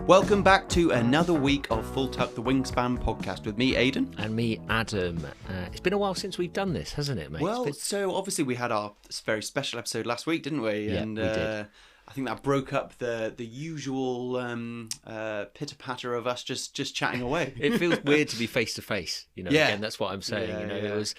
Welcome back to another week of Full Tuck the Wingspan podcast with me, Aidan. And me, Adam. It's been a while since we've done this, hasn't it, mate? Well, so obviously we had our very special episode last week, didn't we? Yeah, and we did. I think that broke up the usual pitter-patter of us just chatting away. It feels weird to be face-to-face, Yeah. Again, that's what I'm saying, Yeah, yeah. It was...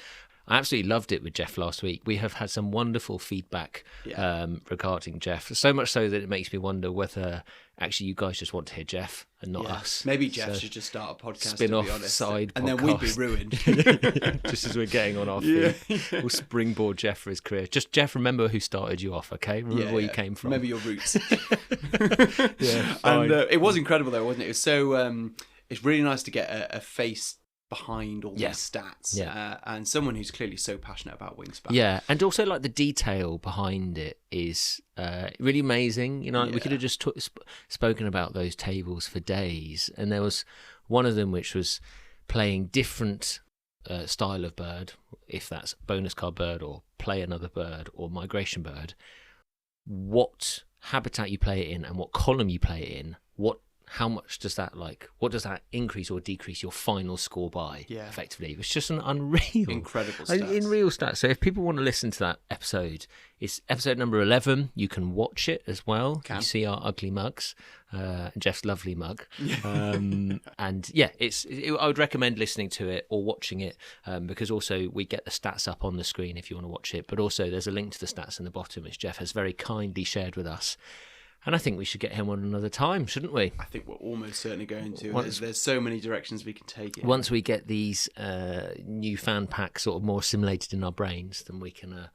I absolutely loved it with Jeff last week. We have had some wonderful feedback regarding Jeff, so much so that it makes me wonder whether actually you guys just want to hear Jeff and not us. Maybe Jeff should just start a podcast, spin-off to be honest. side and podcast. then we'd be ruined. Just as we're getting on our feet. We'll springboard Jeff for his career. Just, Jeff, remember who started you off, okay? Remember where you came from. Remember your roots. Yeah, and it was incredible, though, wasn't it? It was so... it's really nice to get a face behind all these stats, and someone who's clearly so passionate about Wingspan. Yeah, and also like the detail behind it is really amazing. We could have just spoken about those tables for days, and there was one of them which was playing different style of bird, if that's bonus card bird or play another bird or migration bird, what habitat you play it in and what column you play it in, how much does that what does that increase or decrease your final score by effectively? It was just an unreal, incredible stats. Unreal stats. So if people want to listen to that episode, it's episode number 11. You can watch it as well. You see our ugly mugs, Jeff's lovely mug. And yeah, I would recommend listening to it or watching it because also we get the stats up on the screen if you want to watch it, but also there's a link to the stats in the bottom, which Jeff has very kindly shared with us. And I think we should get him on another time, shouldn't we? I think we're almost certainly going to. There's so many directions we can take it. Once we get these new fan packs sort of more assimilated in our brains, then we can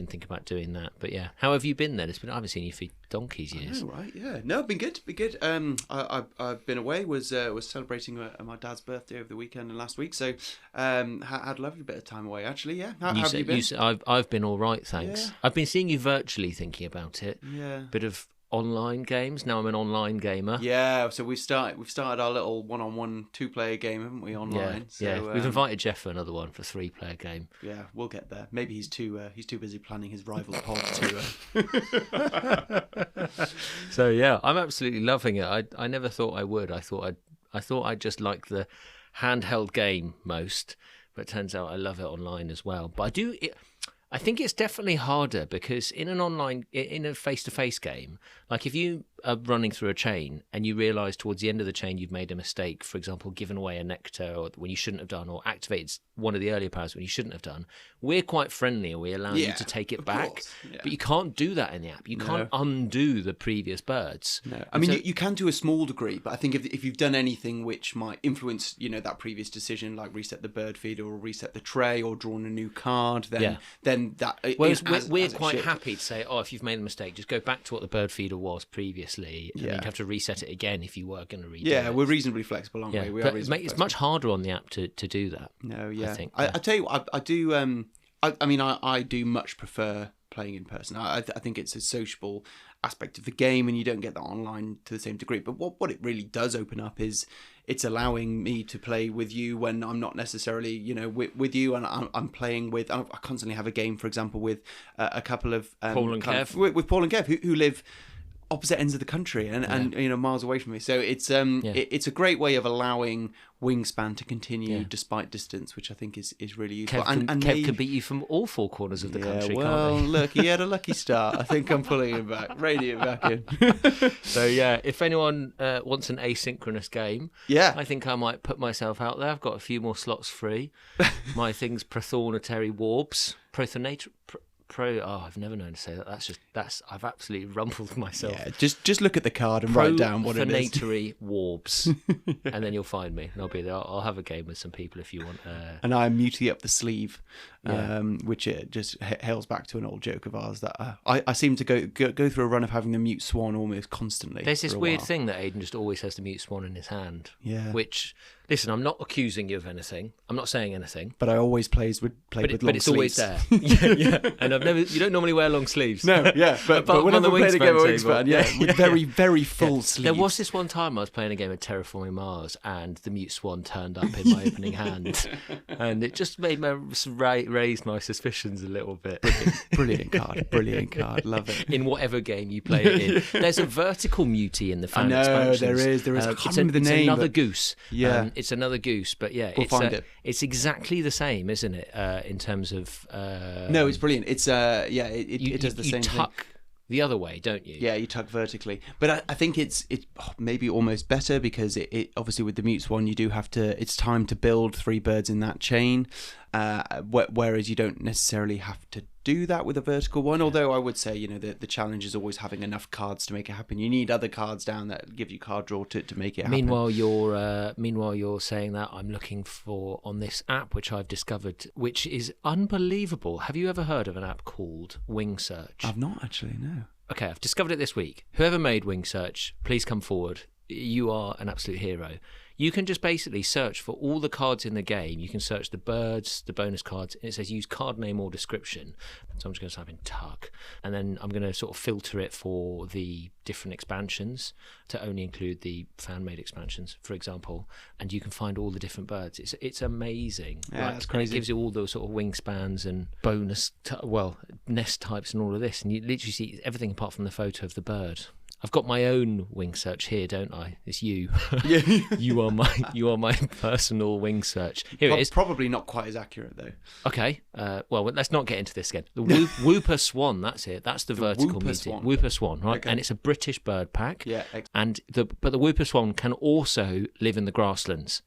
think about doing that. But yeah, how have you been then? I haven't seen you for donkey's years. I know, right? Yeah, no, been good. I've been away. Was celebrating my dad's birthday over the weekend and last week, so had a lovely bit of time away actually. Yeah, how have you been? I've been all right, thanks. Yeah. I've been seeing you virtually, thinking about it. Yeah, bit of online games. Now I'm an online gamer. Yeah, so we've started our little one-on-one 2-player game, haven't we, online? Yeah, we've invited Jeff for another one for 3-player game. Yeah, we'll get there. Maybe he's too busy planning his rival pod to. So yeah, I'm absolutely loving it. I never thought I would. I thought I'd just like the handheld game most, but it turns out I love it online as well. But I think it's definitely harder because in a face-to-face game, like if you are running through a chain and you realise towards the end of the chain you've made a mistake, for example, given away a nectar or when you shouldn't have done, or activated one of the earlier powers when you shouldn't have done, we're quite friendly and we allow you to take it back. Yeah. But you can't do that in the app. You can't undo the previous birds. No. I mean, you can to a small degree, but I think if you've done anything which might influence, that previous decision, like reset the bird feeder or reset the tray or drawn a new card, then that. Whereas we're quite happy to say, if you've made a mistake, just go back to what the bird feeder was previously, and then you have to reset it again if you were going to redo it. Yeah, we're reasonably flexible, aren't we? It's much harder on the app to do that. No, yeah. I think. I tell you what, I do. I do much prefer playing in person. I think it's a sociable aspect of the game, and you don't get that online to the same degree. But what it really does open up is it's allowing me to play with you when I'm not necessarily, with you, and I'm playing with. I constantly have a game, for example, with a couple of Paul and Kev. With Paul and Kev, who live opposite ends of the country and miles away from me. So it's a great way of allowing Wingspan to continue despite distance, which I think is really useful. Kev can beat you from all 4 corners of the country. Well, can't he? Look, he had a lucky start. I think I'm pulling him back, reining him back in. So yeah, if anyone wants an asynchronous game, I think I might put myself out there. I've got a few more slots free. My thing's Prothornitary Warbs, I've never known to say that. I've absolutely rumpled myself. Yeah, just look at the card and write down what it is. Prothornitary Warbs, and then you'll find me, and I'll be there. I'll have a game with some people if you want. And I'm Muty Up the Sleeve, which it just hails back to an old joke of ours that I seem to go through a run of having the mute swan almost constantly. There's this weird thing that Aidan just always has the mute swan in his hand. Yeah. Which, listen, I'm not accusing you of anything. I'm not saying anything. But I always play with long sleeves. But it's always there. yeah. And you don't normally wear long sleeves. No, yeah. But whenever I played a game of Wingspan, with very, very full sleeves. There was this one time I was playing a game of Terraforming Mars and the mute swan turned up in my opening hand. And it just made me raised my suspicions a little bit. Brilliant card. Love it. In whatever game you play it in. There's a vertical mutie in the fan expansions. There is. I can't remember the name. It's another goose. Yeah. It's another goose, but yeah. We'll find it. It's exactly the same, isn't it, in terms of... No, it's brilliant. It's, it does the same thing. You tuck the other way, don't you? Yeah, you tuck vertically. But I think it's maybe almost better because it obviously with the mutes one, you do have to... It's time to build 3 birds in that chain, whereas you don't necessarily have to do that with a vertical one. Although I would say, the challenge is always having enough cards to make it happen. You need other cards down that give you card draw to make it happen. Meanwhile you're saying that, I'm looking for on this app which I've discovered, which is unbelievable. Have you ever heard of an app called Wing Search? I've not actually, no. Okay, I've discovered it this week. Whoever made Wing Search, please come forward. You are an absolute hero. You can just basically search for all the cards in the game. You can search the birds, the bonus cards, and it says use card name or description. So I'm just going to type in Tug, and then I'm going to sort of filter it for the different expansions to only include the fan-made expansions, for example, and you can find all the different birds. It's amazing. Yeah, that's crazy. And it gives you all those sort of wingspans and nest types and all of this, and you literally see everything apart from the photo of the bird. I've got my own wing search here, don't I? It's you. Yeah. you are my personal wing search. Here it is. Probably not quite as accurate though. Okay. Well, let's not get into this again. The Whooper Swan. That's it. That's the vertical meeting. Whooper Swan, right? Okay. And it's a British bird pack. Yeah. But the Whooper Swan can also live in the grasslands,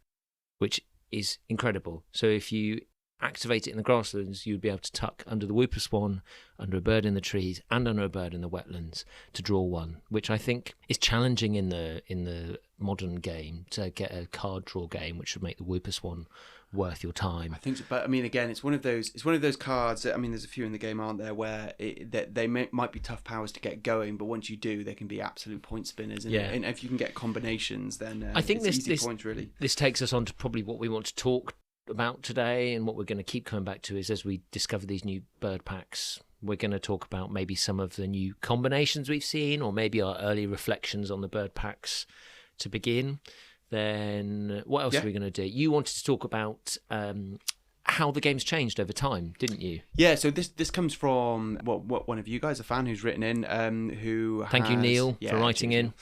which is incredible. So if you activate it in the grasslands, you'd be able to tuck under the Whooper Swan, under a bird in the trees, and under a bird in the wetlands to draw one, which I think is challenging in the modern game to get a card draw game, which would make the Whooper Swan worth your time. I think so, but I mean, again, it's one of those cards. I mean, there's a few in the game, aren't there, where might be tough powers to get going, but once you do, they can be absolute point spinners. And if you can get combinations, then I think it's easy points really. This takes us on to probably what we want to talk about today, and what we're going to keep coming back to is, as we discover these new bird packs, we're going to talk about maybe some of the new combinations we've seen, or maybe our early reflections on the bird packs to begin. Then what else are we going to do? You wanted to talk about how the game's changed over time, didn't you? Yeah, so this comes from one of you guys, a fan who's written in, Thank you, Neil, for writing in.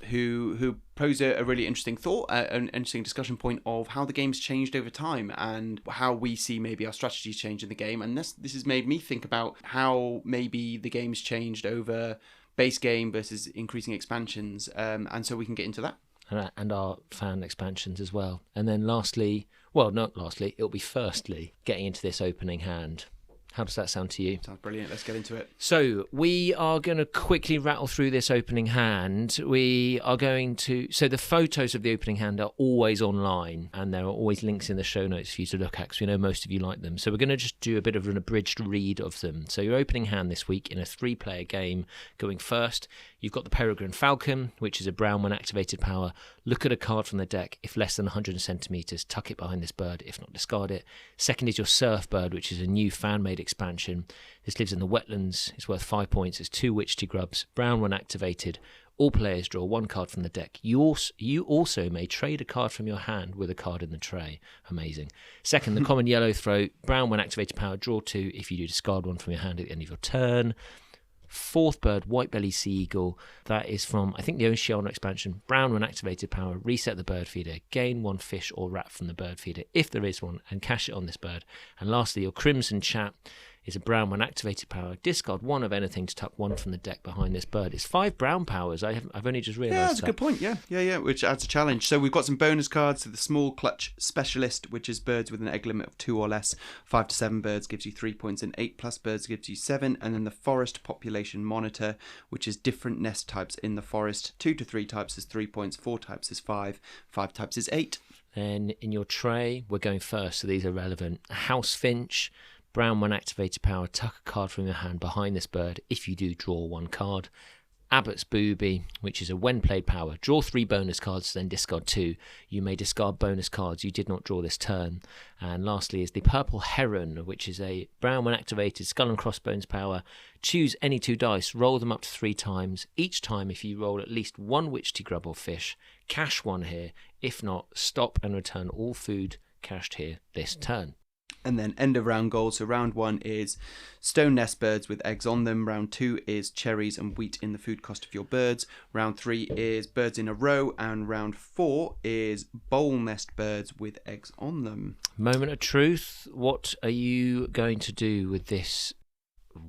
Who posed a really interesting thought, an interesting discussion point of how the game's changed over time and how we see maybe our strategies change in the game. And this has made me think about how maybe the game's changed over base game versus increasing expansions. And so we can get into that. And our fan expansions as well. And then it'll be firstly getting into this opening hand. How does that sound to you? Sounds brilliant. Let's get into it. So we are going to quickly rattle through this opening hand. So the photos of the opening hand are always online, and there are always links in the show notes for you to look at, because we know most of you like them. So we're going to just do a bit of an abridged read of them. So your opening hand this week in a 3-player game, going first, you've got the Peregrine Falcon, which is a brown when activated power. Look at a card from the deck. If less than 100 centimetres, tuck it behind this bird. If not, discard it. Second is your Surfbird, which is a new fan-made expansion. This lives in the wetlands. It's worth 5 points. It's 2 Witch Grubs. Brown when activated. All players draw 1 card from the deck. You also may trade a card from your hand with a card in the tray. Amazing. Second, the common Yellowthroat. Brown when activated power. Draw 2. If you do, discard 1 from your hand at the end of your turn. Fourth bird, White-Bellied Sea-Eagle. That is from, I think, the Oceania expansion. Brown when activated power. Reset the bird feeder. Gain 1 fish or rat from the bird feeder, if there is one, and cash it on this bird. And lastly, your Crimson Chat is a brown when activated power. Discard 1 of anything to tuck 1 from the deck behind this bird. It's 5 brown powers. I've only just realised. Yeah, that's a good point. Yeah, which adds a challenge. So we've got some bonus cards. So the Small Clutch Specialist, which is birds with an egg limit of 2 or less. 5 to 7 birds gives you 3 points, and 8+ birds gives you 7. And then the Forest Population Monitor, which is different nest types in the forest. 2 to 3 types is 3 points. 4 types is 5. 5 types is 8. Then in your tray, we're going first, so these are relevant. House Finch. Brown when activated power, tuck a card from your hand behind this bird. If you do, draw 1 card. Abbott's Booby, which is a when played power. Draw 3 bonus cards, then discard 2. You may discard bonus cards you did not draw this turn. And lastly is the Purple Heron, which is a brown when activated, skull and crossbones power. Choose any 2 dice, roll them up to 3 times. Each time, if you roll at least 1 Witch Grub or fish, cash 1 here. If not, stop and return all food cashed here this turn. And then end of round goals. So round 1 is stone nest birds with eggs on them. Round 2 is cherries and wheat in the food cost of your birds. Round 3 is birds in a row. And round 4 is bowl nest birds with eggs on them. Moment of truth. What are you going to do with this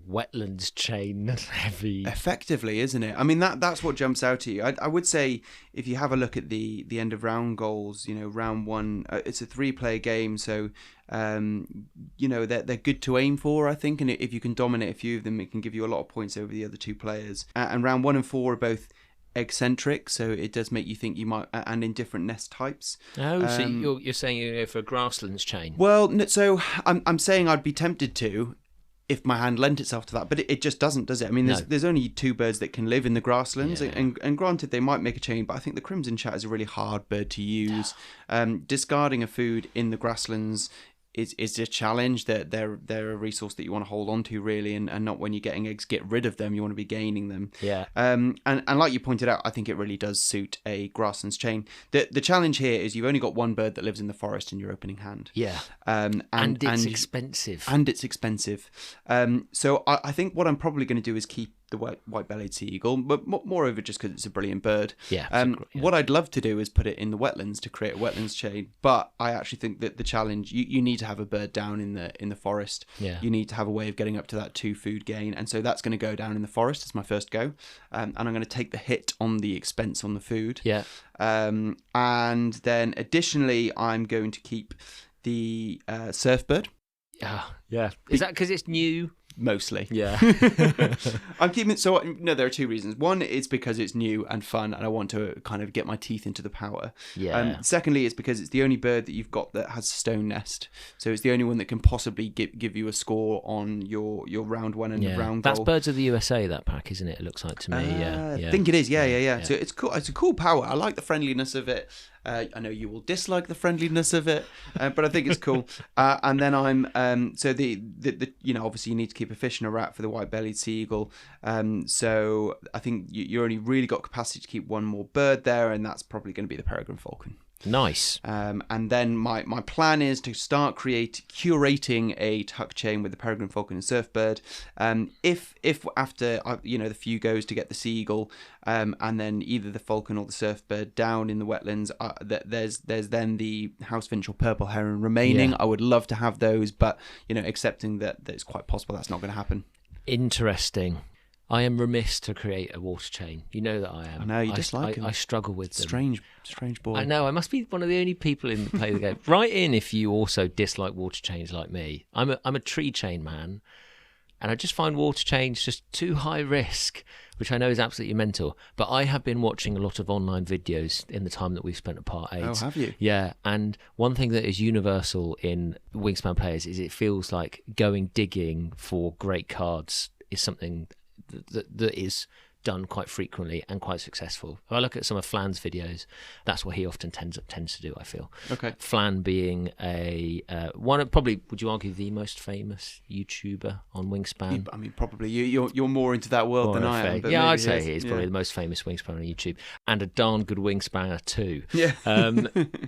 wetlands chain heavy? Effectively, isn't it? I mean, that's what jumps out at you. I would say if you have a look at the end of round goals, round 1, it's a 3-player game, so they're good to aim for, I think, and if you can dominate a few of them, it can give you a lot of points over the other 2 players. And round 1 and 4 are both eccentric, so it does make you think you might, and in different nest types. So you're saying you go for a grasslands chain? Well, so I'm saying I'd be tempted to, if my hand lent itself to that, but it just doesn't, does it? I mean, there's only 2 birds that can live in the grasslands, and granted they might make a chain, but I think the crimson chat is a really hard bird to use. Discarding a food in the grasslands is a challenge. That they're a resource that you want to hold on to, really, and not when you're getting eggs, get rid of them. You want to be gaining them. Yeah. And like you pointed out, I think it really does suit a grasslands chain. The challenge here is you've only got 1 bird that lives in the forest in your opening hand. Yeah. And it's expensive. And it's expensive. So I think what I'm probably going to do is keep the white-bellied sea-eagle, but moreover just because it's a brilliant bird. Yeah, What I'd love to do is put it in the wetlands to create a wetlands chain, but I actually think that the challenge, you need to have a bird down in the forest. Yeah. You need to have a way of getting up to that 2 food gain, and so that's going to go down in the forest as my first go, and I'm going to take the hit on the expense on the food. Yeah. And then additionally, I'm going to keep the surfbird. Yeah. Is that because it's new? Mostly. Yeah. I'm keeping it. So, no, there are 2 reasons. One is because it's new and fun and I want to kind of get my teeth into the power. Yeah. Secondly, it's because it's the only bird that you've got that has a stone nest. So it's the only one that can possibly give you a score on your round 1 and round goal. That's Birds of the USA, that pack, isn't it? It looks like to me. I think it is. Yeah. So it's cool. It's a cool power. I like the friendliness of it. I know you will dislike the friendliness of it, but I think it's cool. And then I'm so the obviously you need to keep a fish and a rat for the white-bellied sea-eagle. So I think you only really got capacity to keep 1 more bird there, and that's probably going to be the Peregrine Falcon. Nice. And then my plan is to start curating a tuck chain with the Peregrine Falcon and Surfbird. If after the few goes to get the sea-eagle, and then either the falcon or the surfbird down in the wetlands, there's then the housefinch or purple heron remaining. I would love to have those, but accepting that it's quite possible that's not going to happen. Interesting. I am remiss to create a water chain. You know that I am. I know, you dislike them. I struggle with them. Strange boy. I know, I must be one of the only people in the play the game. Write in if you also dislike water chains like me. I'm a tree chain man, and I just find water chains just too high risk, which I know is absolutely mental. But I have been watching a lot of online videos in the time that we've spent at Part 8. Oh, have you? Yeah, and one thing that is universal in Wingspan players is it feels like going digging for great cards is something that is done quite frequently and quite successful. If I look at some of Flan's videos, that's what he often tends to do, I feel. Okay. Flan being one of, probably, would you argue, the most famous YouTuber on Wingspan? I mean, probably you're more into that world than I am. But yeah, I'd say he is probably the most famous Wingspan on YouTube, and a darn good Wingspanner too. Yeah.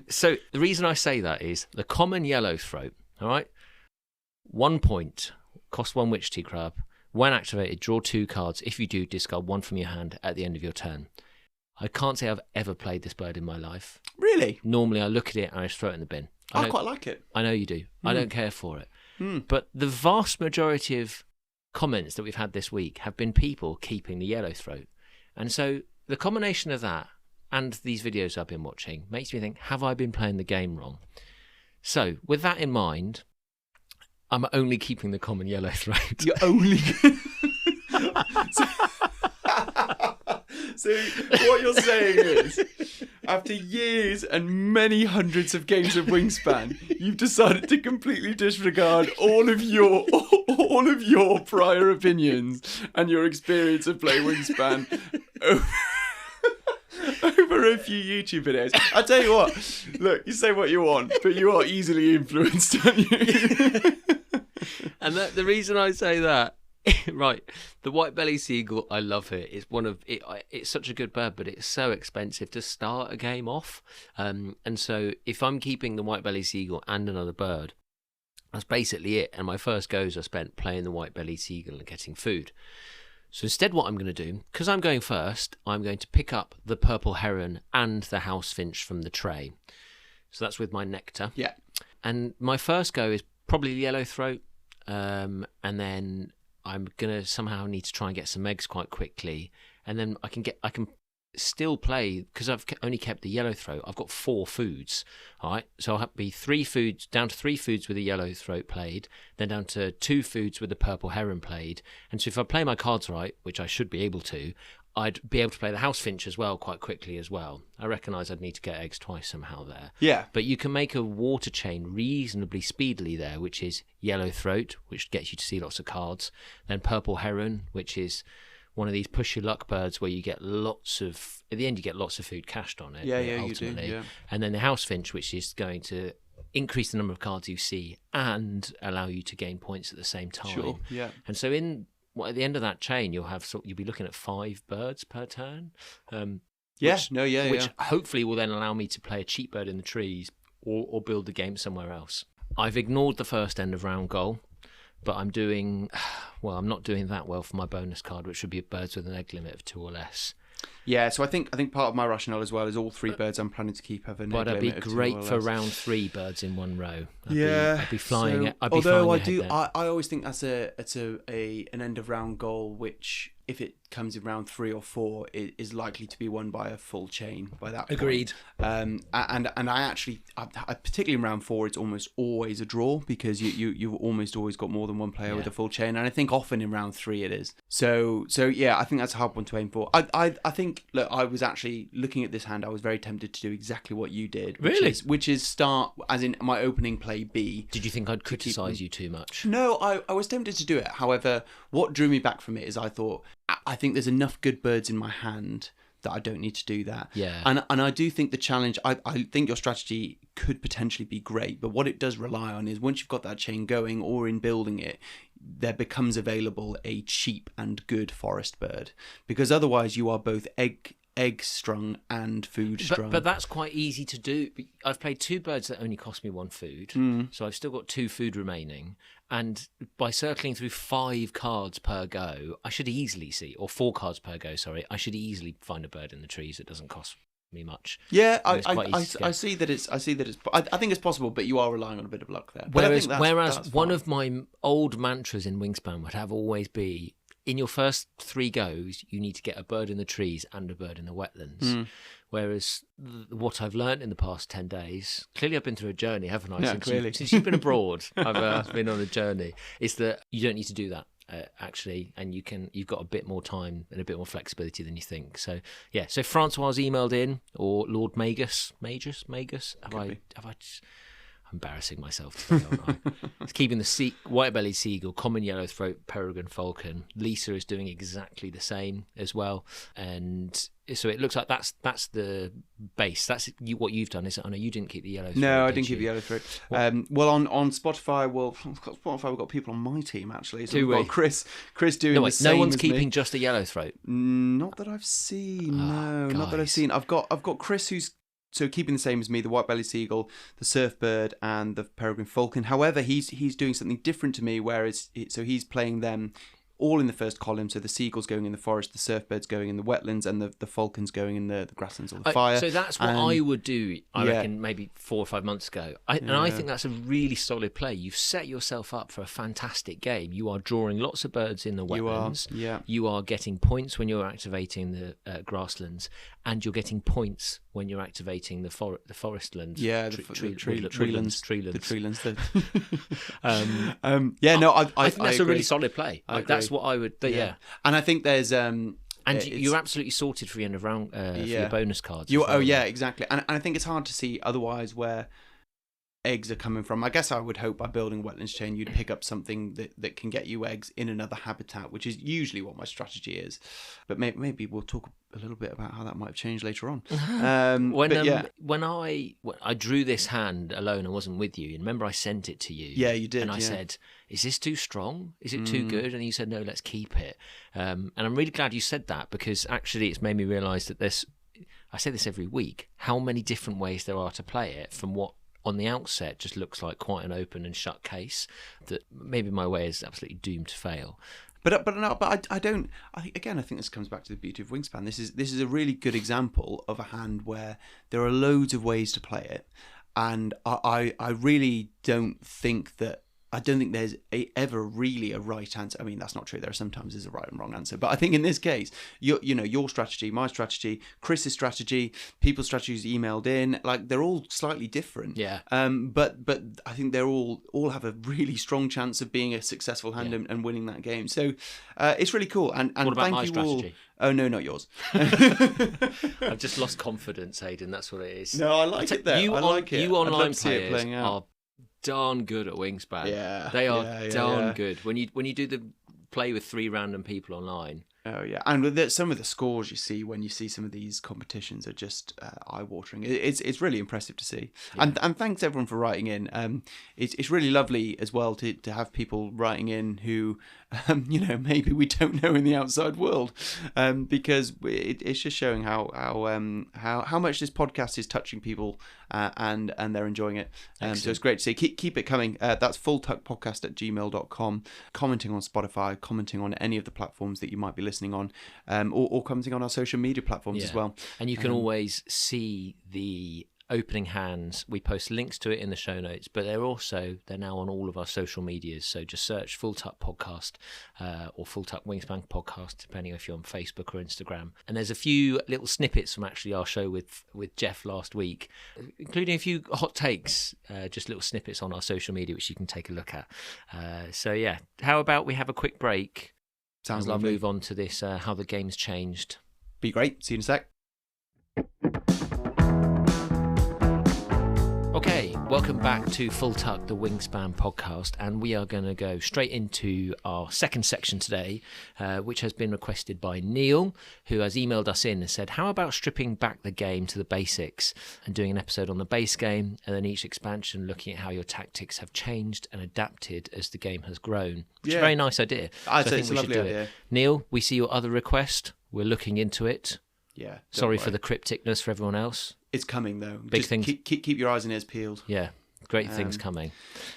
So the reason I say that is the common yellowthroat. All right, 1 point, cost 1 witch tea crab. When activated, draw 2 cards. If you do, discard 1 from your hand at the end of your turn. I can't say I've ever played this bird in my life. Really? Normally I look at it and I just throw it in the bin. I quite like it. I know you do. I don't care for it. But the vast majority of comments that we've had this week have been people keeping the yellowthroat. And so the combination of that and these videos I've been watching makes me think, have I been playing the game wrong? So with that in mind, I'm only keeping the common yellowthroat. You're only... So what you're saying is, after years and many hundreds of games of Wingspan, you've decided to completely disregard all of your prior opinions and your experience of playing Wingspan over a few YouTube videos. I'll tell you what, look, you say what you want, but you are easily influenced, aren't you? And the reason I say that, right, the White-Bellied Sea-Eagle, I love it. It's such a good bird, but it's so expensive to start a game off. And so if I'm keeping the White-Bellied Sea-Eagle and another bird, That's basically it. And my first goes I spent playing the White-Bellied Sea-Eagle and getting food. So instead what I'm going to do, because I'm going first, I'm going to pick up the purple heron and the house finch from the tray. So that's with my nectar. Yeah. And my first go is probably Yellowthroat. And then I'm going to somehow need to try and get some eggs quite quickly. And then I can still play, because I've only kept the Yellowthroat. I've got 4 foods, all right? So I'll be down to 3 foods with the Yellowthroat played, then down to 2 foods with the purple heron played. And so if I play my cards right, which I should be able to, I'd be able to play the house finch as well quite quickly as well. I recognise I'd need to get eggs twice somehow there. Yeah. But you can make a water chain reasonably speedily there, which is Yellowthroat, which gets you to see lots of cards, then purple heron, which is one of these push your luck birds where you get lots of, at the end you get lots of food cashed on it. Yeah, ultimately. you do. Yeah. And then the house finch, which is going to increase the number of cards you see and allow you to gain points at the same time. Sure. Yeah. And so at the end of that chain, you'll be looking at 5 birds per turn. Which hopefully will then allow me to play a cheap bird in the trees or build the game somewhere else. I've ignored the first end of round goal, but I'm not doing that well for my bonus card, which would be birds with an egg limit of 2 or less. Yeah, so I think part of my rationale as well is all 3 birds I'm planning to keep have an egg limit of 2 or less. But I'd be great for round 3 birds in one row. I'd be flying it. Although I always think that's an end of round goal, which if it comes in round 3 or 4, it is likely to be won by a full chain by that point. Agreed. And I particularly in round 4, it's almost always a draw because you've almost always got more than one player with a full chain, and I think often in round 3 it is. So yeah, I think that's a hard one to aim for. I think, look, I was actually looking at this hand. I was very tempted to do exactly what you did. Which is start, as in my opening play B. Did you think I'd criticise you too much? No, I was tempted to do it. However, what drew me back from it is I thought, I think there's enough good birds in my hand that I don't need to do that. Yeah. And I do think the challenge, I think your strategy could potentially be great, but what it does rely on is once you've got that chain going or in building it, there becomes available a cheap and good forest bird, because otherwise you are both egg strung and food strung. But that's quite easy to do. I've played 2 birds that only cost me 1 food, so I've still got 2 food remaining. And by circling through 5 cards per go, I should easily see, or 4 cards per go, sorry, I should easily find a bird in the trees that doesn't cost me much. Yeah, I see that it's. I think it's possible, but you are relying on a bit of luck there. Whereas one of my old mantras in Wingspan would have always be, in your first 3 goes, you need to get a bird in the trees and a bird in the wetlands. Whereas what I've learned in the past 10 days, clearly I've been through a journey, haven't I? Yeah, since you've been abroad, I've been on a journey. Is that you don't need to do that. Actually, and you've got a bit more time and a bit more flexibility than you think. So yeah, so Francois emailed in, or Lord Magus. I'm embarrassing myself today, aren't I? It's keeping the White-Bellied Sea-Eagle, common Yellowthroat, Peregrine Falcon. Lisa is doing exactly the same as well, and so it looks like that's the base. That's what you've done, is it? I know you didn't keep the Yellowthroat. No, I didn't keep the Yellowthroat. Well, on Spotify, we've got people on my team actually. So we've got Chris doing the same. No one's as keeping me. Just a Yellowthroat. Not that I've seen. Not that I've seen. I've got Chris who's keeping the same as me, the White-Bellied Sea-Eagle, the Surfbird, and the Peregrine Falcon. However, he's doing something different to me, whereas he's playing them all in the first column. So the seagulls going in the forest, the surfbirds going in the wetlands, and the falcons going in the grasslands or the fire. So that's what I would do, I reckon, maybe 4 or 5 months ago. And I think that's a really solid play. You've set yourself up for a fantastic game. You are drawing lots of birds in the wetlands. You are getting points when you're activating the grasslands, and you're getting points when you're activating the forestlands. Yeah, the treelands. I think that's a really solid play. That's what I would. Yeah, and I think there's and you're absolutely sorted for the end of round for your bonus cards. Exactly. And I think it's hard to see otherwise where eggs are coming from. I guess I would hope by building a wetlands chain you'd pick up something that can get you eggs in another habitat, which is usually what my strategy is. But maybe we'll talk a little bit about how that might have changed later on. When I drew this hand alone, I wasn't with you. Remember, I sent it to you. Yeah, you did. And I said, "Is this too strong? Is it too good?" And you said, "No, let's keep it." And I'm really glad you said that, because actually, it's made me realise that I say this every week, how many different ways there are to play it, from what on the outset just looks like quite an open and shut case that maybe my way is absolutely doomed to fail. But I don't. I think this comes back to the beauty of Wingspan. This is a really good example of a hand where there are loads of ways to play it, and I really don't think that. I don't think there's ever really a right answer. I mean, that's not true. There are sometimes there's a right and wrong answer. But I think in this case, your strategy, my strategy, Chris's strategy, people's strategies emailed in, like they're all slightly different. Yeah. But I think they're all have a really strong chance of being a successful hand and winning that game. So it's really cool. And what about thank my you strategy? All. Oh no, not yours. I've just lost confidence, Aidan. That's what it is. No, I like it. I like it. You online players players are darn good at Wingspan. Yeah, they are darn good. When you do the play with 3 random people online. Oh yeah, and with some of the scores you see when you see some of these competitions are just eye-watering. It's really impressive to see. Yeah. And thanks everyone for writing in. It's really lovely as well to have people writing in who maybe we don't know in the outside world, because it's just showing how much this podcast is touching people and they're enjoying it. So it's great to see. Keep it coming. That's fulltuckpodcast@gmail.com. Commenting on Spotify, commenting on any of the platforms that you might be listening on, or commenting on our social media platforms as well. And you can always see the opening hands. We post links to it in the show notes, but they're now on all of our social medias. So just search Full Tuck Podcast or Full Tuck Wingspan Podcast, depending if you're on Facebook or Instagram. And there's a few little snippets from actually our show with Jeff last week, including a few hot takes, just little snippets on our social media, which you can take a look at. So yeah, how about we have a quick break? Sounds lovely. lovely. Move on to this, how the game's changed. Be great. See you in a sec. Okay, welcome back to Full Tuck, the Wingspan podcast, and we are going to go straight into our second section today, which has been requested by Neil, who has emailed us in and said, how about stripping back the game to the basics and doing an episode on the base game, and then each expansion looking at how your tactics have changed and adapted as the game has grown. Which is a very nice idea. I'd say it's a lovely idea. Neil, we see your other request. We're looking into it. Yeah. Sorry for the crypticness for everyone else. It's coming though. Big things. Keep your eyes and ears peeled. Yeah, great things coming.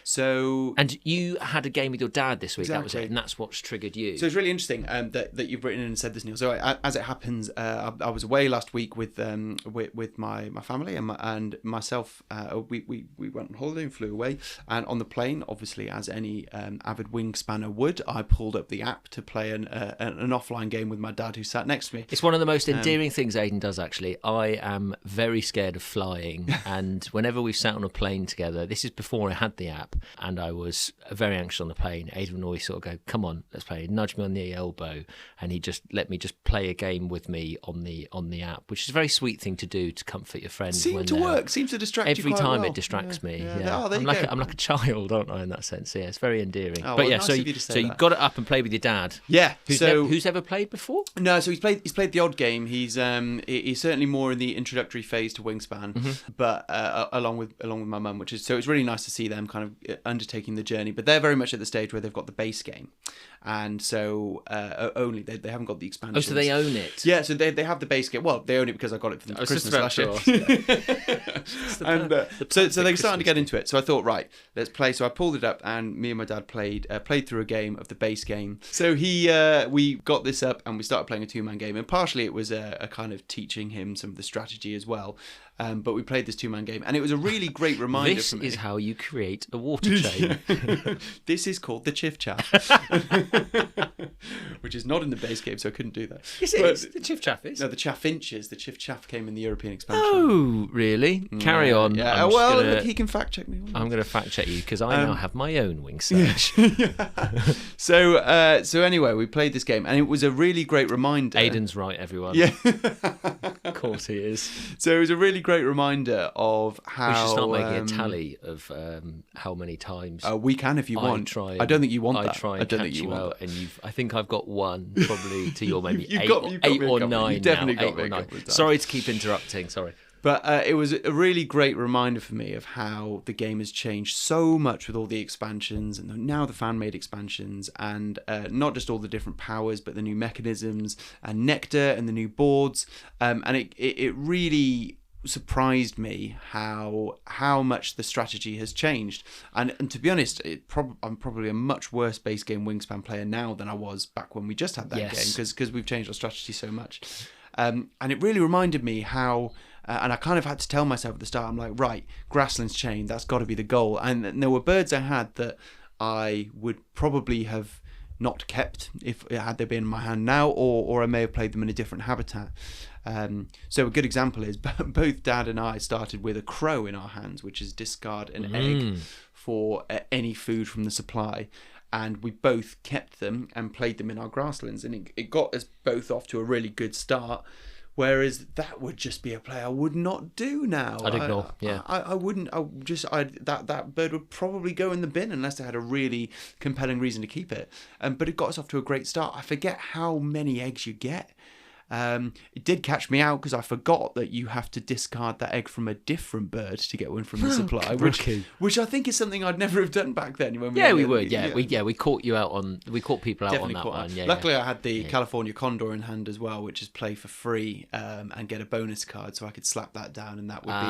So, and you had a game with your dad this week. Exactly. That was it, and that's what's triggered you. So it's really interesting that you've written in and said this, Neil. So as it happens, I was away last week with my family and myself. We went on holiday and flew away, and on the plane, obviously, as any avid wingspanner would, I pulled up the app to play an offline game with my dad, who sat next to me. It's one of the most endearing things Aidan does. Actually, I am very scared of flying, and whenever we've sat on a plane together, this is before I had the app, and I was very anxious on the plane. Aidan would always sort of go, "Come on, let's play." He'd nudge me on the elbow, and he'd just let me just play a game with me on the app, which is a very sweet thing to do to comfort your friends. Seems to distract you every quite time. well. It distracts me. Yeah. Oh, I'm like a child, aren't I? In that sense, yeah, it's very endearing. Oh, but well, yeah, nice so of you to say you that. got it up and played with your dad. Yeah. Who's ever played before? No, so he's played the odd game. He's certainly more in the introductory phase to Wingspan, but along with my mum, which is so it's really nice to see them kind of undertaking the journey. But they're very much at the stage where they've got the base game, and so only they haven't got the expansion. Oh, so they own it. Yeah, so they have the base game. Well, they own it because I got it for them for Christmas last year. And so they're starting to get into it. So I thought, right, let's play. So I pulled it up, and me and my dad played through a game of the base game. So we got this up, and we started playing a 2-man game. And partially it was a kind of teaching him some of the strategy as well. But we played this 2-man game, and it was a really great reminder This for me. is how you create a water chain. This is called the Chiff Chaff, which is not in the base game, so I couldn't do that. Yes, it is. The Chiff Chaff is. No, the Chaffinches. The Chiff Chaff came in the European expansion. Oh, really? Carry on. Yeah. Look, he can fact check me. I'm going to fact check you because I now have my own wing search. So anyway, we played this game, and it was a really great reminder. Aidan's right, everyone. Yeah. Of course he is. So it was a really great reminder of how... We should start making a tally of how many times... we can if you want. I don't think you want that. I try and catch you out, and I think I've got one, probably to your maybe You've eight got me or a couple. nine. You've definitely now, got 8 me or a 9. couple of times. Sorry to keep interrupting, sorry. But it was a really great reminder for me of how the game has changed so much with all the expansions, and now the fan-made expansions, and not just all the different powers, but the new mechanisms and Nectar and the new boards. And it really surprised me how much the strategy has changed. And to be honest, I'm probably a much worse base game Wingspan player now than I was back when we just had that game, because we've changed our strategy so much. And it really reminded me how, and I kind of had to tell myself at the start, I'm like, right, grasslands chain, that's got to be the goal. And there were birds I had that I would probably have not kept if had they been in my hand now, or I may have played them in a different habitat. So a good example is both Dad and I started with a crow in our hands, which is discard an egg for any food from the supply. And we both kept them and played them in our grasslands, and it got us both off to a really good start. Whereas that would just be a play I would not do now. I'd ignore. I wouldn't. That bird would probably go in the bin unless they had a really compelling reason to keep it. But it got us off to a great start. I forget how many eggs you get. It did catch me out because I forgot that you have to discard that egg from a different bird to get one from the supply, which I think is something I'd never have done back then. When we would. We caught you out on. We caught people out Definitely on that one. Yeah, luckily, I had the California condor in hand as well, which is play for free and get a bonus card, so I could slap that down, and that would be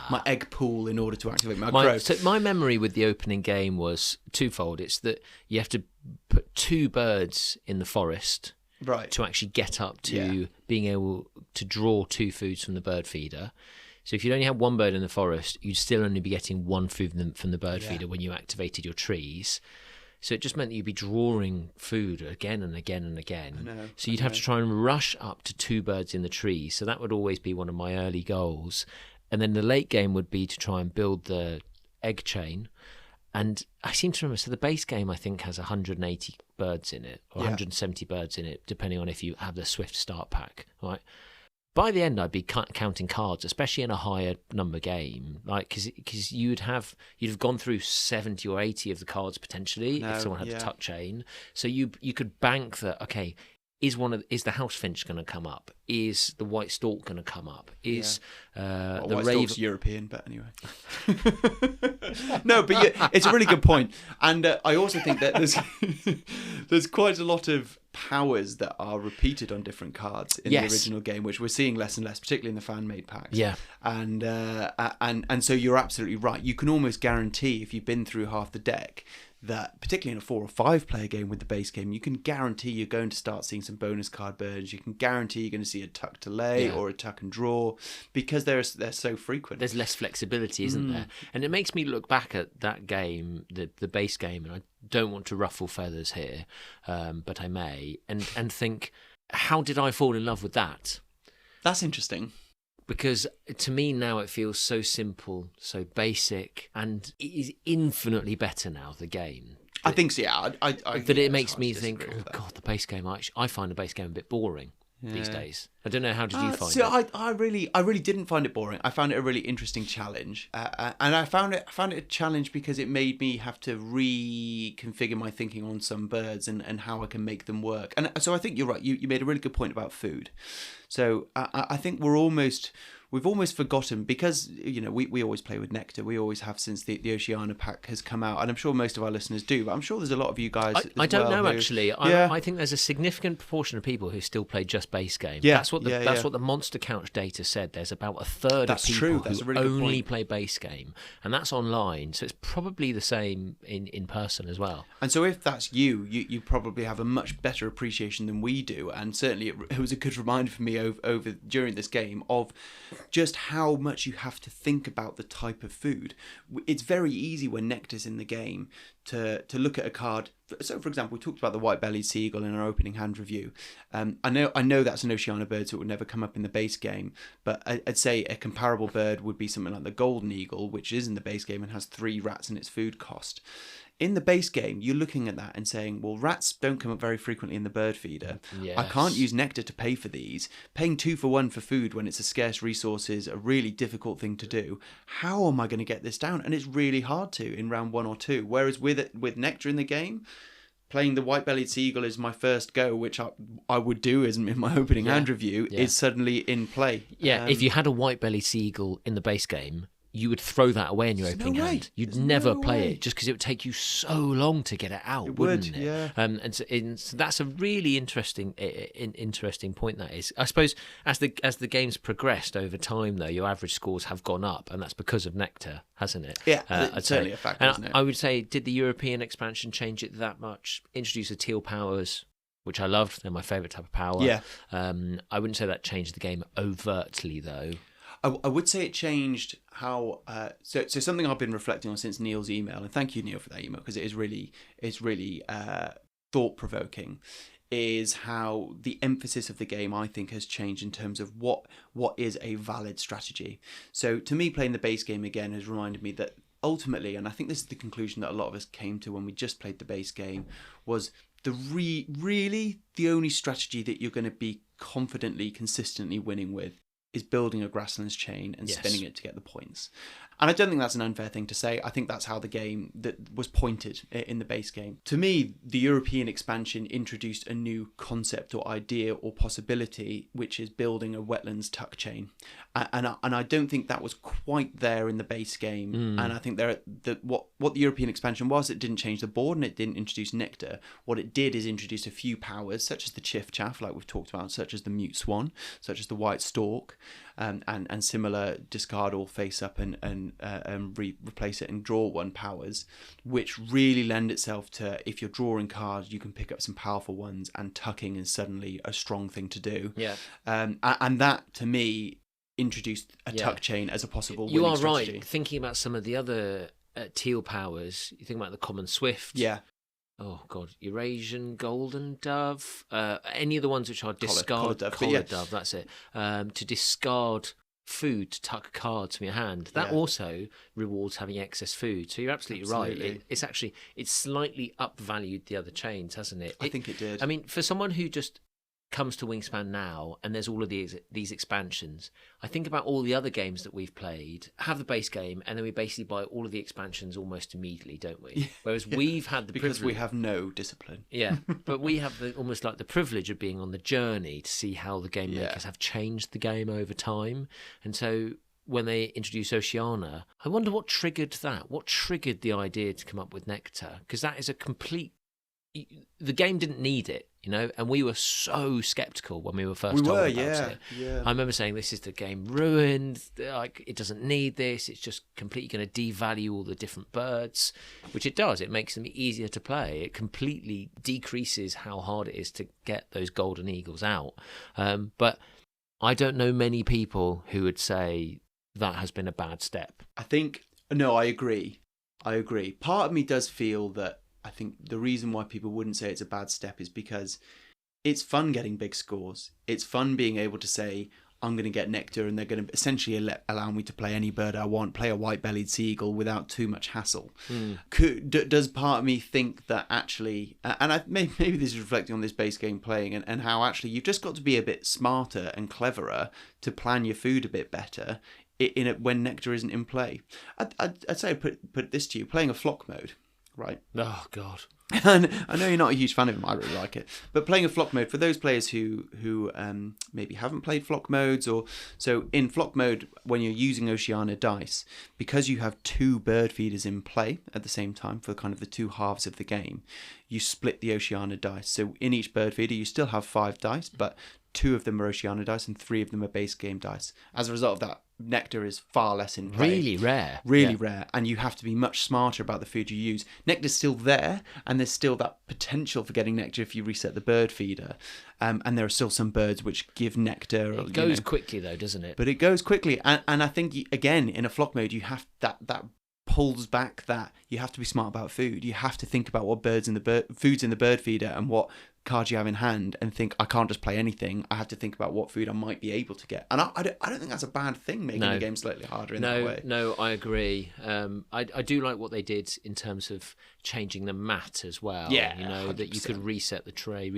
my egg pool in order to activate my crow. So my memory with the opening game was twofold. It's that you have to put 2 birds in the forest. Right. To actually get up to being able to draw 2 foods from the bird feeder. So if you only had 1 bird in the forest, you'd still only be getting 1 food from the bird feeder when you activated your trees. So it just meant that you'd be drawing food again and again and again. So you'd have to try and rush up to 2 birds in the trees. So that would always be one of my early goals. And then the late game would be to try and build the egg chain. And I seem to remember, so the base game, I think, has 180 birds in it, or 170 birds in it, depending on if you have the Swift start pack, right? By the end, I'd be counting cards, especially in a higher number game, like because you'd have gone through 70 or 80 of the cards potentially if someone had the tuck chain. So you could bank that, okay, is the house finch going to come up? Is the white stork going to come up? Is the white raven stork's European? But anyway, no. But it's a really good point, and I also think that there's quite a lot of powers that are repeated on different cards in the original game, which we're seeing less and less, particularly in the fan-made packs. Yeah, and so you're absolutely right. You can almost guarantee if you've been through half the deck that, particularly in a 4 or 5 player game with the base game, you can guarantee you're going to start seeing some bonus card birds. You can guarantee you're going to see a tuck to lay or a tuck and draw, because they're so frequent. There's less flexibility, isn't there? And it makes me look back at that game, the base game, and I don't want to ruffle feathers here, but I may, and think, how did I fall in love with that? That's interesting. Because to me now it feels so simple, so basic, and it is infinitely better now, the game. I think so, yeah. That it makes me think, oh God, the base game, I find the base game a bit boring these days. I don't know, how did you find it? I really didn't find it boring. I found it a really interesting challenge. And I found it a challenge because it made me have to reconfigure my thinking on some birds and how I can make them work. And so I think you're right. You made a really good point about food. So I think we've almost forgotten, because we always play with nectar. We always have since the Oceania pack has come out, and I'm sure most of our listeners do. But I'm sure there's a lot of you guys. I don't know actually. I think there's a significant proportion of people who still play just base game. Yeah, that's what the Monster Couch data said. There's about a third of people who only play base game, and that's online. So it's probably the same in person as well. And so if that's you probably have a much better appreciation than we do. And certainly it was a good reminder for me over during this game of just how much you have to think about the type of food. It's very easy when nectar's in the game to look at a card. So, for example, we talked about the White-Bellied Sea-Eagle in our opening hand review. I know that's an Oceania bird, so it would never come up in the base game. But I'd say a comparable bird would be something like the Golden Eagle, which is in the base game and has 3 rats in its food cost. In the base game, you're looking at that and saying, well, rats don't come up very frequently in the bird feeder. Yes. I can't use nectar to pay for these. Paying 2 for 1 for food when it's a scarce resource is a really difficult thing to do. How am I going to get this down? And it's really hard to in round 1 or 2. Whereas with nectar in the game, playing the White-Bellied Sea-Eagle is my first go, which I would do as in my opening hand review, is suddenly in play. Yeah, if you had a White-Bellied Sea-Eagle in the base game, you would throw that away in your opening hand. You'd never play way. it just because it would take you so long to get it out, wouldn't it? Yeah. And so that's a really interesting point. That is, I suppose, as the game's progressed over time, though, your average scores have gone up, and that's because of Nectar, hasn't it? Yeah, it's certainly a factor, isn't it? I would say, did the European expansion change it that much? Introduce the teal powers, which I loved. They're my favourite type of power. Yeah. I wouldn't say that changed the game overtly, though. I would say it changed how. So something I've been reflecting on since Neil's email, and thank you, Neil, for that email, because it's really thought provoking. Is how the emphasis of the game, I think, has changed in terms of what is a valid strategy. So to me, playing the base game again has reminded me that ultimately, and I think this is the conclusion that a lot of us came to when we just played the base game, was really the only strategy that you're going to be confidently, consistently winning with is building a grasslands chain and spinning it to get the points. And I don't think that's an unfair thing to say. I think that's how the game that was pointed in the base game. To me, the European expansion introduced a new concept or idea or possibility, which is building a wetlands tuck chain. And I don't think that was quite there in the base game. And I think what the European expansion was, it didn't change the board and it didn't introduce Nectar. What it did is introduce a few powers, such as the Chiff Chaff, like we've talked about, such as the Mute Swan, such as the White Stork, and similar discard all face up and replace it and draw one powers, which really lend itself to, if you're drawing cards, you can pick up some powerful ones, and tucking is suddenly a strong thing to do. Yeah. And that, to me, introduced a tuck chain as a possible winning strategy. Right. Thinking about some of the other teal powers, you think about the Common Swift. Yeah. Oh God, Eurasian Golden Dove, any of the ones which are discard collared dove. That's it. To discard food to tuck cards from your hand. That also rewards having excess food. So you're absolutely right. It's slightly upvalued the other chains, hasn't it? I think it did. I mean, for someone who just comes to Wingspan now and there's all of these expansions, I think about all the other games that we've played, have the base game, and then we basically buy all of the expansions almost immediately, don't we? Whereas we've had the because we have no discipline. Yeah, but we have almost like the privilege of being on the journey to see how the game makers have changed the game over time. And so when they introduced Oceania, I wonder what triggered that. What triggered the idea to come up with Nectar? Because that is the game didn't need it, and we were so sceptical when we were first told about it. Yeah. I remember saying, this is the game ruined, like it doesn't need this, it's just completely going to devalue all the different birds, which it does. It makes them easier to play. It completely decreases how hard it is to get those golden eagles out. But I don't know many people who would say that has been a bad step. I agree. Part of me does feel that I think the reason why people wouldn't say it's a bad step is because it's fun getting big scores. It's fun being able to say, I'm going to get Nectar and they're going to essentially allow me to play any bird I want, play a White-Bellied Sea-Eagle without too much hassle. Does part of me think that actually, and maybe this is reflecting on this base game playing and how actually you've just got to be a bit smarter and cleverer to plan your food a bit better when Nectar isn't in play. I'd say I'd put this to you, playing a flock mode. Right. Oh God. And I know you're not a huge fan of him. I really like it. But playing a flock mode, for those players who maybe haven't played flock modes, so in flock mode, when you're using Oceania dice, because you have two bird feeders in play at the same time for kind of the two halves of the game, you split the Oceania dice. So in each bird feeder, you still have 5 dice, but 2 of them are Oceania dice and 3 of them are base game dice. As a result of that, Nectar is far less in play. Really rare, and you have to be much smarter about the food you use. Nectar's still there, and there's still that potential for getting Nectar if you reset the bird feeder, and there are still some birds which give Nectar. It goes quickly though, doesn't it? But it goes quickly, and I think again in a flock mode you have that pulls back that you have to be smart about food. You have to think about what food's in the bird feeder and what cards you have in hand, and think, I can't just play anything. I have to think about what food I might be able to get. And I don't think that's a bad thing, making the game slightly harder in that way. No, I agree. I do like what they did in terms of changing the mat as well. Yeah, that you could reset the tray,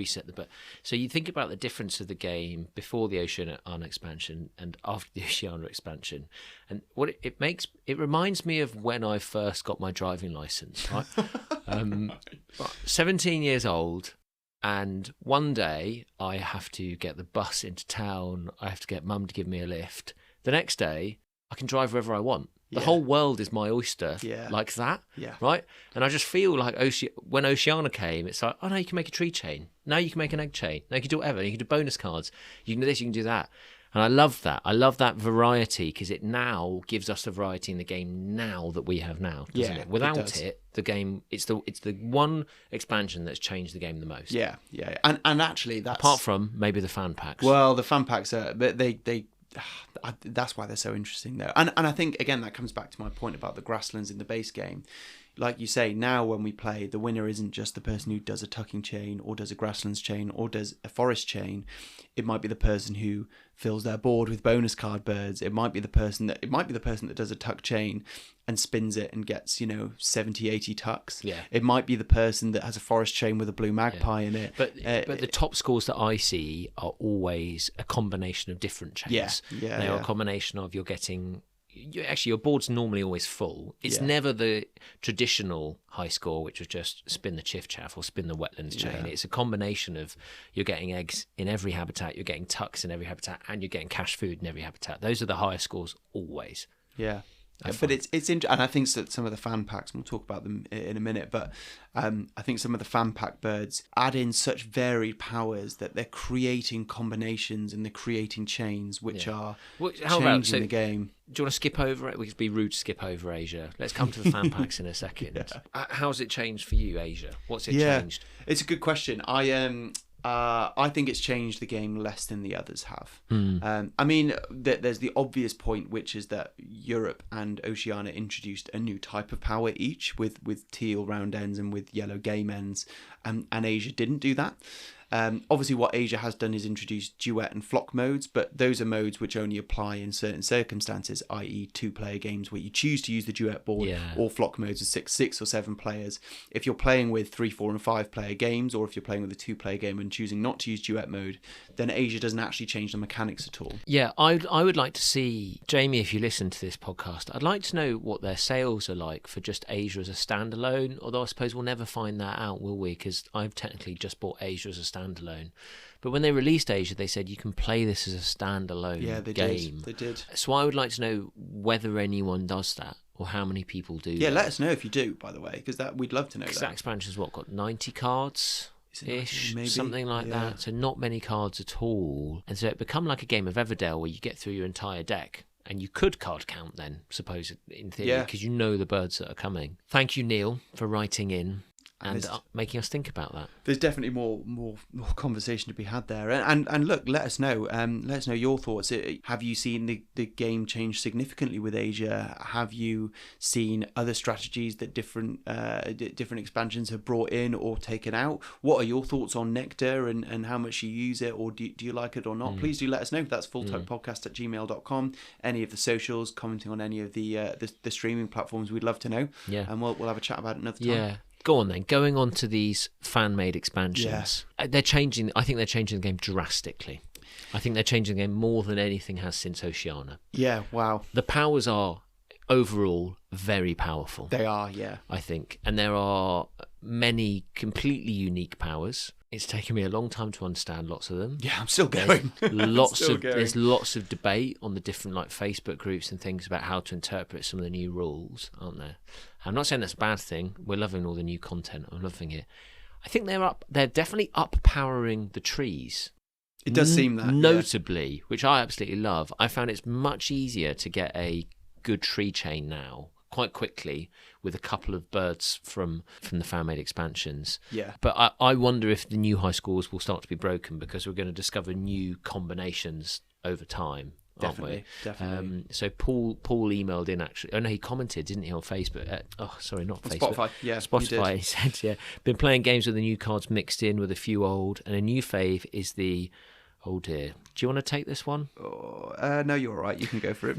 so you think about the difference of the game before the Oceania expansion and after the Oceania expansion, and what it reminds me of when I first got my driving license. Right, 17 years old. And one day I have to get the bus into town. I have to get Mum to give me a lift. The next day I can drive wherever I want. The Yeah. whole world is my oyster, Yeah. like that, Yeah. right? And I just feel like when Oceania came, it's like, oh, no, you can make a tree chain. Now you can make an egg chain. Now you can do whatever. You can do bonus cards. You can do this, you can do that. And I love that. I love that variety because it now gives us the variety in the game now that we have now, doesn't Yeah, it? Without it does. it, the game, it's the one expansion that's changed the game the most. Yeah, yeah. And actually, that's... Apart from maybe the fan packs. Well, the fan packs are... But they that's why they're so interesting, though. And I think, again, that comes back to my point about the grasslands in the base game. Like you say, now when we play, the winner isn't just the person who does a tucking chain or does a grasslands chain or does a forest chain. It might be the person who fills their board with bonus card birds. It might be the person that does a tuck chain and spins it and gets 70, 80 tucks. Yeah. It might be the person that has a forest chain with a blue magpie in it. But the top scores that I see are always a combination of different chains. Yeah, They are a combination of you're getting... Actually, your board's normally always full. It's Yeah. never the traditional high score, which was just spin the chiff chaff or spin the wetlands chain. Yeah. It's a combination of you're getting eggs in every habitat, you're getting tucks in every habitat, and you're getting cache food in every habitat. Those are the highest scores always. Yeah. But it's and I think that some of the fan packs, and we'll talk about them in a minute, but I think some of the fan pack birds add in such varied powers that they're creating combinations and they're creating chains which are changing the game. Do you want to skip over it? We could be rude to skip over Asia. Let's come to the fan packs in a second. Yeah. How's it changed for you, Asia? What's it Yeah, changed? it's a good question. I think it's changed the game less than the others have. I mean, there's the obvious point, which is that Europe and Oceania introduced a new type of power each, with teal round ends and with yellow game ends, and Asia didn't do that. Obviously, what Asia has done is introduce duet and flock modes, but those are modes which only apply in certain circumstances, i.e. 2-player games where you choose to use the duet board, or flock modes of 6 or 7 players. If you're playing with 3, 4 and 5-player games, or if you're playing with a 2-player game and choosing not to use duet mode, then Asia doesn't actually change the mechanics at all. Yeah, I would like to see, Jamie, if you listen to this podcast, I'd like to know what their sales are like for just Asia as a standalone, although I suppose we'll never find that out, will we? Because I've technically just bought Asia as a standalone. But when they released Asia, they said you can play this as a standalone game. They did. So I would like to know whether anyone does that or how many people do. Yeah, that. let us know if you do, by the way, because we'd love to know that. That expansion's got 90 cards? Ish, maybe? Something like that. So not many cards at all. And so it become like a game of Everdell where you get through your entire deck. And you could card count then, suppose, in theory, because you know the birds that are coming. Thank you, Neil, for writing in and making us think about that. There's definitely more conversation to be had there. And look, let us know. Let us know your thoughts. Have you seen the game change significantly with Asia? Have you seen other strategies that different expansions have brought in or taken out? What are your thoughts on Nectar and how much you use it, or do you like it or not? Please do let us know. That's fulltugpodcast@gmail.com. Any of the socials, commenting on any of the streaming platforms, we'd love to know. Yeah. And we'll have a chat about it another time. Yeah. Go on then. Going on to these fan-made expansions, they're changing. I think they're changing the game drastically. I think they're changing the game more than anything has since Oceania. Yeah, wow. The powers are overall very powerful. They are, yeah. I think, and there are many completely unique powers. It's taken me a long time to understand lots of them. Yeah, I'm still going. There's lots of debate on the different Facebook groups and things about how to interpret some of the new rules, aren't there? I'm not saying that's a bad thing. We're loving all the new content. I'm loving it. I think they're definitely uppowering the trees. It does seem that. Notably, which I absolutely love. I found it's much easier to get a good tree chain now quite quickly with a couple of birds from the fan-made expansions. Yeah. But I wonder if the new high scores will start to be broken because we're going to discover new combinations over time. Definitely. So Paul emailed in actually. Oh no, he commented, didn't he, on Facebook? Not Facebook. Spotify. Yeah, Spotify. He said, "Yeah, been playing games with the new cards mixed in with a few old, and a new fave is the." Oh dear. Do you want to take this one? No, you're all right. You can go for it.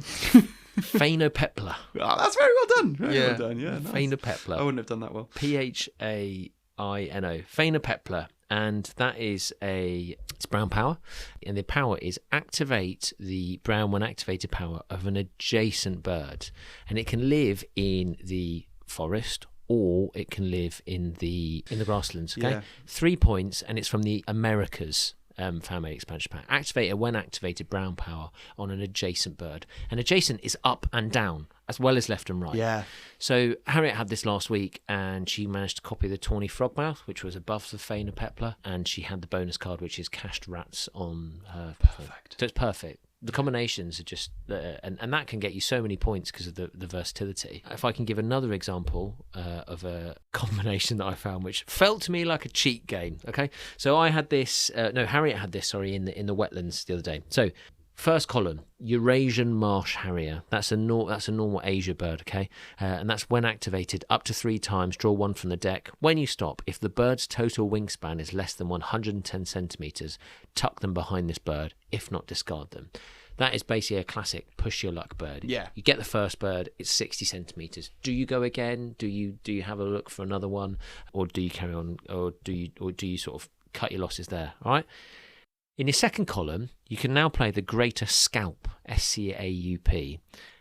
Phainopepla. Oh, that's very well done. Very well done. Yeah. Nice. Phainopepla. I wouldn't have done that well. Phaino. Phainopepla. And that is it's brown power. And the power is activate the brown when activated power of an adjacent bird. And it can live in the forest or it can live in the grasslands. Okay? Yeah. 3 points, and it's from the Americas. fan-made expansion pack. Activate a when activated brown power on an adjacent bird. And adjacent is up and down, as well as left and right. Yeah. So Harriet had this last week, and she managed to copy the tawny frogmouth, which was above the Faina Pepler, and she had the bonus card, which is cached rats on her. Perfect. So it's perfect. The combinations are just, and that can get you so many points because of the versatility. If I can give another example of a combination that I found, which felt to me like a cheat game. Okay, so I had this. Harriet had this. Sorry, in the wetlands the other day. So first column, Eurasian marsh harrier. That's a normal Asia bird. Okay, and that's when activated up to 3 times. Draw 1 from the deck. When you stop, if the bird's total wingspan is less than 110 centimeters, tuck them behind this bird. If not, discard them. That is basically a classic push your luck bird. Yeah. You get the first bird, it's 60 centimeters. Do you go again? Do you have a look for another one, or do you carry on, or do you sort of cut your losses there? All right. In your second column, you can now play the Greater Scalp, SCAUP,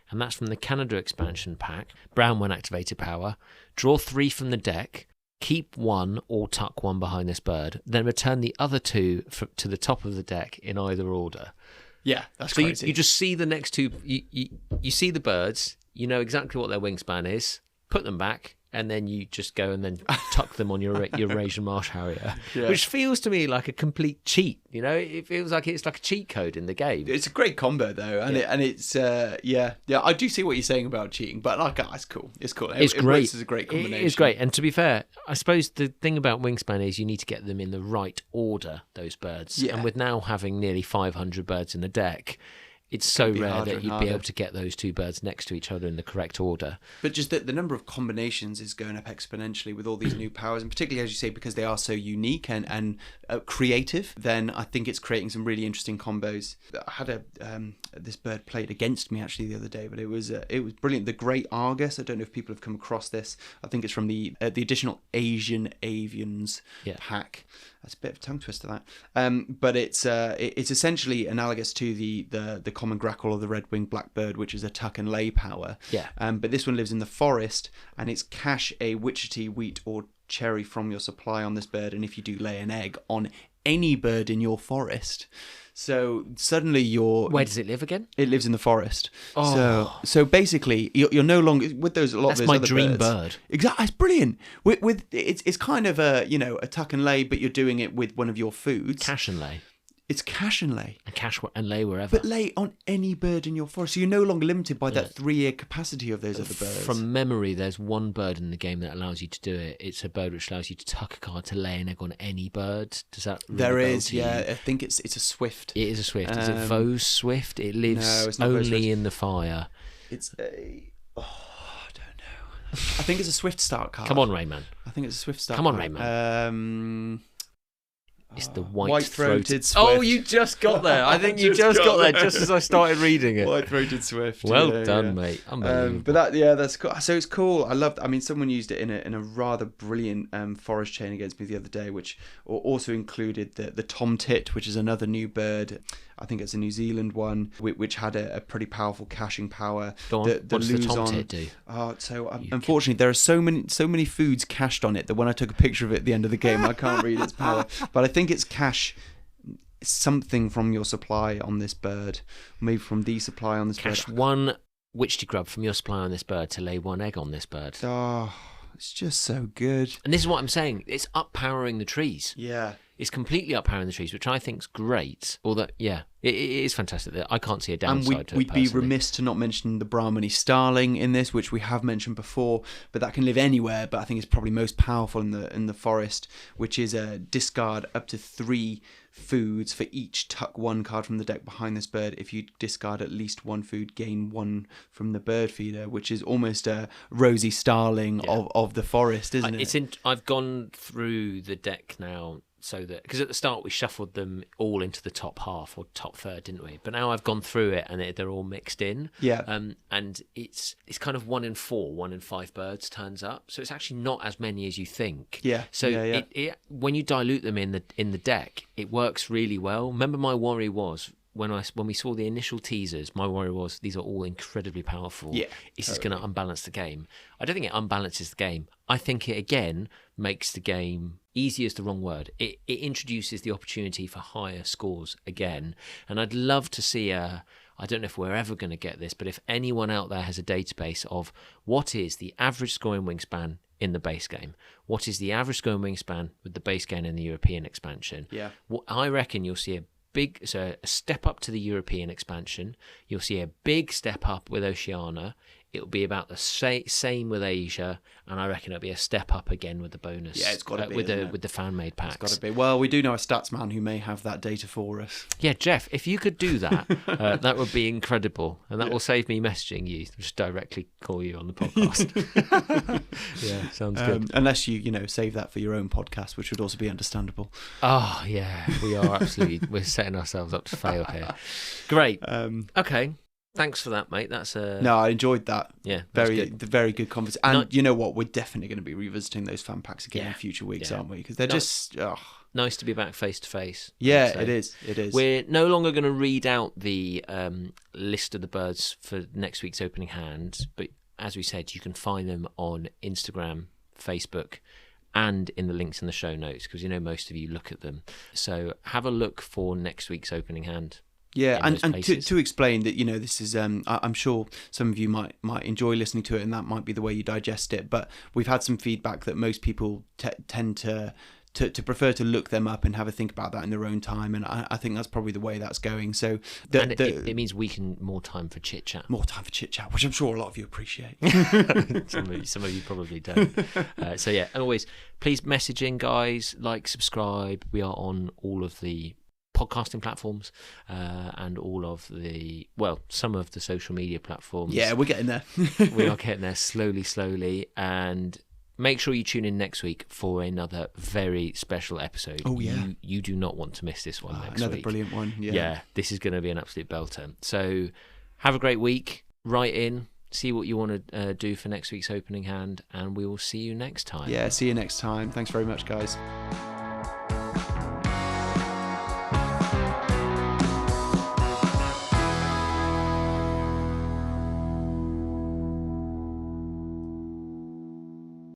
and that's from the Canada expansion pack. Brown when activated power. Draw 3 from the deck. Keep 1 or tuck 1 behind this bird. Then return the other 2 to the top of the deck in either order. Yeah, that's so crazy. You just see the next 2. You see the birds. You know exactly what their wingspan is. Put them back, and then you just go and then tuck them on your Eurasian marsh harrier, which feels to me like a complete cheat. You know, it feels like it's like a cheat code in the game. It's a great combo though, and it's I do see what you're saying about cheating, but like it's cool. It's cool. It's it great. It's a great combination. It's great, and to be fair, I suppose the thing about wingspan is you need to get them in the right order. Those birds, and with now having nearly 500 birds in the deck, it's so rare that you'd be able to get those 2 birds next to each other in the correct order. But just the number of combinations is going up exponentially with all these new powers, and particularly, as you say, because they are so unique and creative, then I think it's creating some really interesting combos. I had this bird played against me actually the other day, but it was brilliant. The Great Argus. I don't know if people have come across this. I think it's from the additional Asian Avians pack. That's a bit of a tongue twister, that. But it's essentially analogous to the common grackle or the red-winged blackbird, which is a tuck and lay power. Yeah. But this one lives in the forest, and it's cache a Wichita, wheat, or cherry from your supply on this bird, and if you do lay an egg on any bird in your forest. So suddenly Where does it live again? It lives in the forest. Oh. So basically you're no longer with those. That's my dream bird. Exactly, it's brilliant. With it's kind of a tuck and lay, but you're doing it with one of your foods. Cache and lay. It's cache and lay. And cache and lay wherever. But lay on any bird in your forest. So you're no longer limited by that 3-year capacity of those other birds. From memory, there's one bird in the game that allows you to do it. It's a bird which allows you to tuck a card to lay an egg on any bird. Does that ring There a bell is, to you? I think it's a swift. It is a swift. Is it Vose Swift? It lives it's not Vose Swift. only in the fire. It's I don't know. I think it's a swift start card. Come on, Rayman. I think it's a swift start Come on, card. Rayman. It's the white-throated swift. Oh, you just got there. I think you just got there just as I started reading it. White-throated swift. Well done, mate. Unbelievable. But that's cool. So it's cool. I loved. I mean, someone used it in a rather brilliant forest chain against me the other day, which also included the tomtit, which is another new bird. I think it's a New Zealand one, which had a pretty powerful caching power. Go on. What does the tomtit do? Unfortunately, there are so many foods cached on it that when I took a picture of it at the end of the game, I can't read its power. But I think it's cache something from your supply on this bird, maybe from the supply on this bird. Cache 1 witchetty grub from your supply on this bird to lay 1 egg on this bird. Oh, it's just so good. And this is what I'm saying. It's up-powering the trees. Yeah. It's completely up-powering the trees, which I think's great. Although, it is fantastic. I can't see a downside to it. We'd be remiss to not mention the Brahmani starling in this, which we have mentioned before, but that can live anywhere. But I think it's probably most powerful in the forest, which is a discard up to 3 foods for each tuck 1 card from the deck behind this bird. If you discard at least 1 food, gain 1 from the bird feeder, which is almost a Rosie Starling of the forest, isn't it? I've gone through the deck now. So that, because at the start we shuffled them all into the top half or top third, didn't we? But now I've gone through it and they're all mixed in. Yeah. And it's kind of 1 in 4, 1 in 5 birds turns up. So it's actually not as many as you think. Yeah. So It, when you dilute them in the deck, it works really well. Remember, my worry was when we saw the initial teasers, my worry was these are all incredibly powerful. Yeah. Is this going to unbalance the game? I don't think it unbalances the game. I think it again makes the game easy is the wrong word. It introduces the opportunity for higher scores again. And I'd love to see I don't know if we're ever going to get this, but if anyone out there has a database of what is the average scoring wingspan in the base game, what is the average scoring wingspan with the base game in the European expansion, I reckon you'll see a step up to the European expansion. You'll see a big step up with Oceania. It'll be about the same with Asia, and I reckon it'll be a step up again with the bonus. Yeah, it's got to be with the fan made packs. It's got to be. Well, we do know a stats man who may have that data for us. Yeah, Jeff, if you could do that, that would be incredible, and that will save me messaging you. Just directly call you on the podcast. Yeah, sounds good. Unless you save that for your own podcast, which would also be understandable. Oh yeah, we are absolutely. We're setting ourselves up to fail here. Great. Okay. Thanks for that, mate. That's No, I enjoyed that. Yeah, very good conversation. And you know what? We're definitely going to be revisiting those fan packs again in future weeks, aren't we? Because they're just nice to be back face to face. Yeah, it is. It is. We're no longer going to read out the list of the birds for next week's opening hand, but as we said, you can find them on Instagram, Facebook, and in the links in the show notes, because most of you look at them. So have a look for next week's opening hand. Yeah, and to explain that, this is, I'm sure some of you might enjoy listening to it, and that might be the way you digest it. But we've had some feedback that most people tend to prefer to look them up and have a think about that in their own time, and I think that's probably the way that's going. So it means more time for chit chat, which I'm sure a lot of you appreciate. some of you probably don't. So yeah, and always please message in, guys, subscribe. We are on all of the podcasting platforms and all of some of the social media platforms. Yeah, we're getting there. We are getting there slowly, and make sure you tune in next week for another very special episode. Oh yeah, you do not want to miss this one next week. Another brilliant one. Yeah, this is going to be an absolute belter. So have a great week. Write in, see what you want to do for next week's opening hand, and we will see you next time. Yeah, see you next time. Thanks very much, guys.